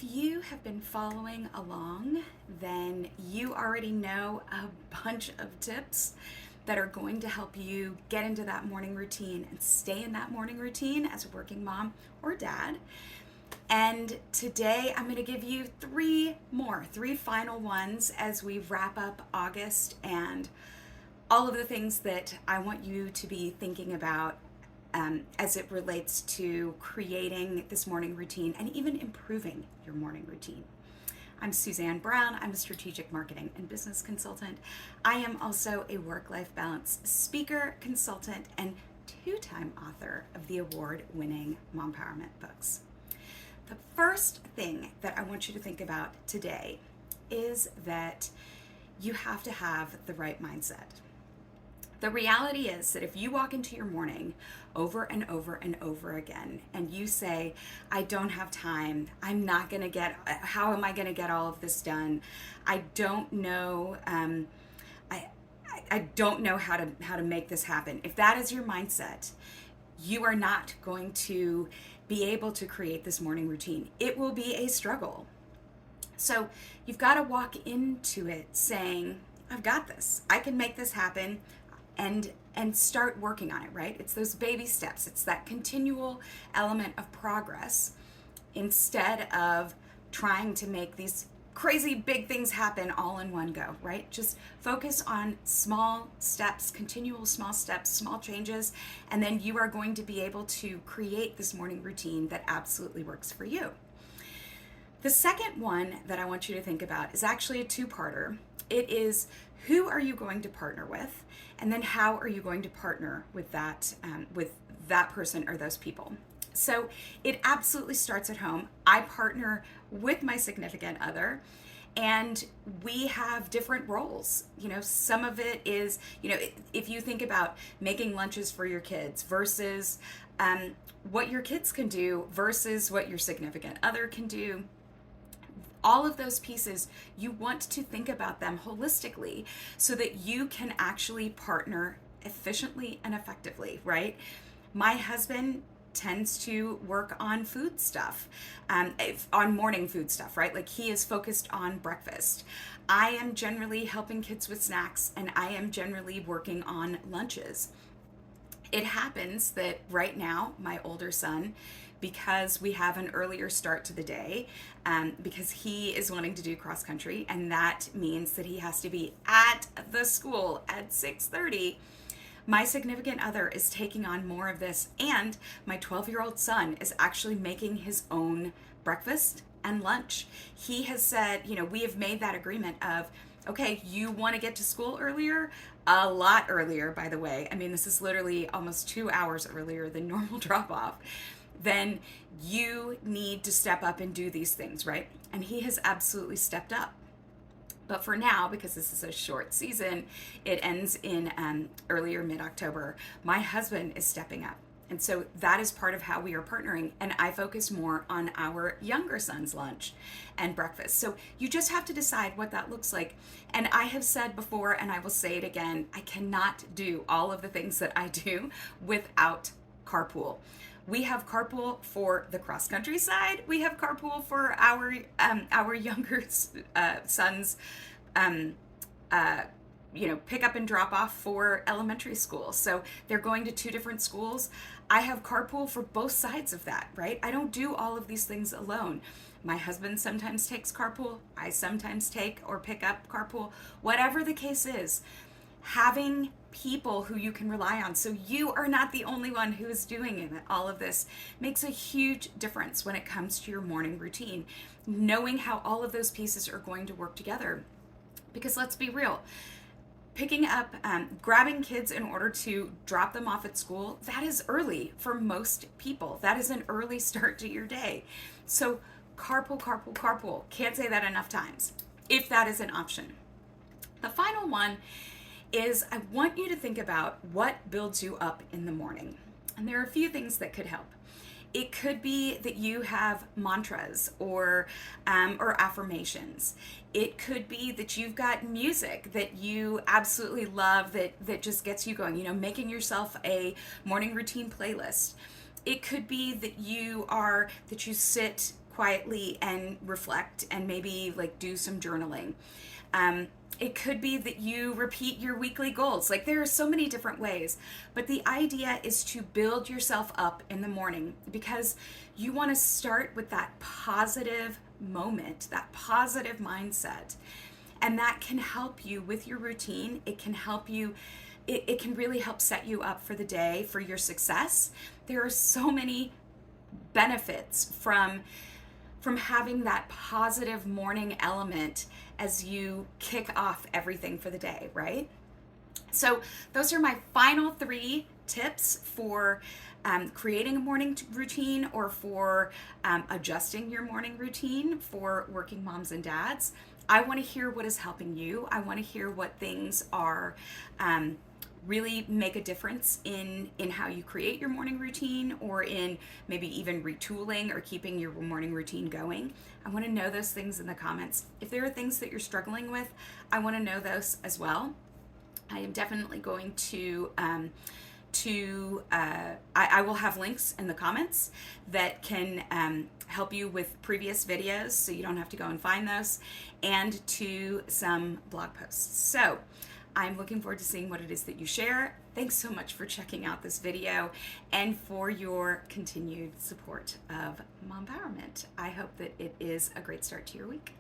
If you have been following along, then you already know a bunch of tips that are going to help you get into that morning routine and stay in that morning routine as a working mom or dad. And today I'm going to give you three final ones as we wrap up August and all of the things that I want you to be thinking about as it relates to creating this morning routine and even improving your morning routine. I'm Suzanne Brown. I'm a strategic marketing and business consultant. I am also a work-life balance speaker, consultant, and two-time author of the award-winning Mompowerment books. The first thing that I want you to think about today is that you have to have the right mindset. The reality is that if you walk into your morning over and over and over again and you say, I don't have time, how am I going to get all of this done? I don't know, I don't know how to make this happen. If that is your mindset, you are not going to be able to create this morning routine. It will be a struggle. So you've got to walk into it saying, I've got this. I can make this happen. And start working on it, right? It's those baby steps. It's that continual element of progress instead of trying to make these crazy big things happen all in one go, right? Just focus on small steps, continual small steps, small changes, and then you are going to be able to create this morning routine that absolutely works for you. The second one that I want you to think about is actually a two-parter. It is, who are you going to partner with? And then how are you going to partner with that person or those people? So it absolutely starts at home. I partner with my significant other, and we have different roles. Some of it is, if you think about making lunches for your kids versus what your kids can do versus what your significant other can do. All of those pieces, you want to think about them holistically so that you can actually partner efficiently and effectively, right? My husband tends to work on food stuff, on morning food stuff, right? Like he is focused on breakfast. I am generally helping kids with snacks, and I am generally working on lunches. It happens that right now, my older son, because we have an earlier start to the day, because he is wanting to do cross country, and that means that he has to be at the school at 6:30. My significant other is taking on more of this, and my 12-year-old son is actually making his own breakfast and lunch. He has said, we have made that agreement of, okay, you want to get to school earlier? A lot earlier, by the way. I mean, this is literally almost 2 hours earlier than normal drop-off. Then you need to step up and do these things, right? And he has absolutely stepped up. But for now, because this is a short season, it ends in earlier mid-October, my husband is stepping up. And so that is part of how we are partnering. And I focus more on our younger son's lunch and breakfast. So you just have to decide what that looks like. And I have said before, and I will say it again, I cannot do all of the things that I do without carpool. We have carpool for the cross country side. We have carpool for our younger sons, pick up and drop off for elementary school. So they're going to two different schools. I have carpool for both sides of that, right? I don't do all of these things alone. My husband sometimes takes carpool. I sometimes take or pick up carpool. Whatever the case is, having people who you can rely on, so you are not the only one who is doing all of this, makes a huge difference when it comes to your morning routine. Knowing how all of those pieces are going to work together. Because let's be real, picking up, grabbing kids in order to drop them off at school, that is early for most people. That is an early start to your day. So carpool. Can't say that enough times, if that is an option. The final one is, I want you to think about what builds you up in the morning. And there are a few things that could help. It could be that you have mantras or affirmations. It could be that you've got music that you absolutely love that just gets you going, making yourself a morning routine playlist. It could be that you sit quietly and reflect and maybe like do some journaling. It could be that you repeat your weekly goals. Like there are so many different ways, but the idea is to build yourself up in the morning because you want to start with that positive moment, that positive mindset. And that can help you with your routine. It can help you, it can really help set you up for the day, for your success. There are so many benefits from having that positive morning element as you kick off everything for the day, right? So those are my final 3 tips for creating a morning routine or for adjusting your morning routine for working moms and dads. I want to hear what is helping you. I want to hear what things are really make a difference in how you create your morning routine, or in maybe even retooling or keeping your morning routine going. I want to know those things in the comments. If there are things that you're struggling with, I want to know those as well. I am definitely going to I will have links in the comments that can help you with previous videos so you don't have to go and find those, and to some blog posts. So I'm looking forward to seeing what it is that you share. Thanks so much for checking out this video and for your continued support of Mompowerment. I hope that it is a great start to your week.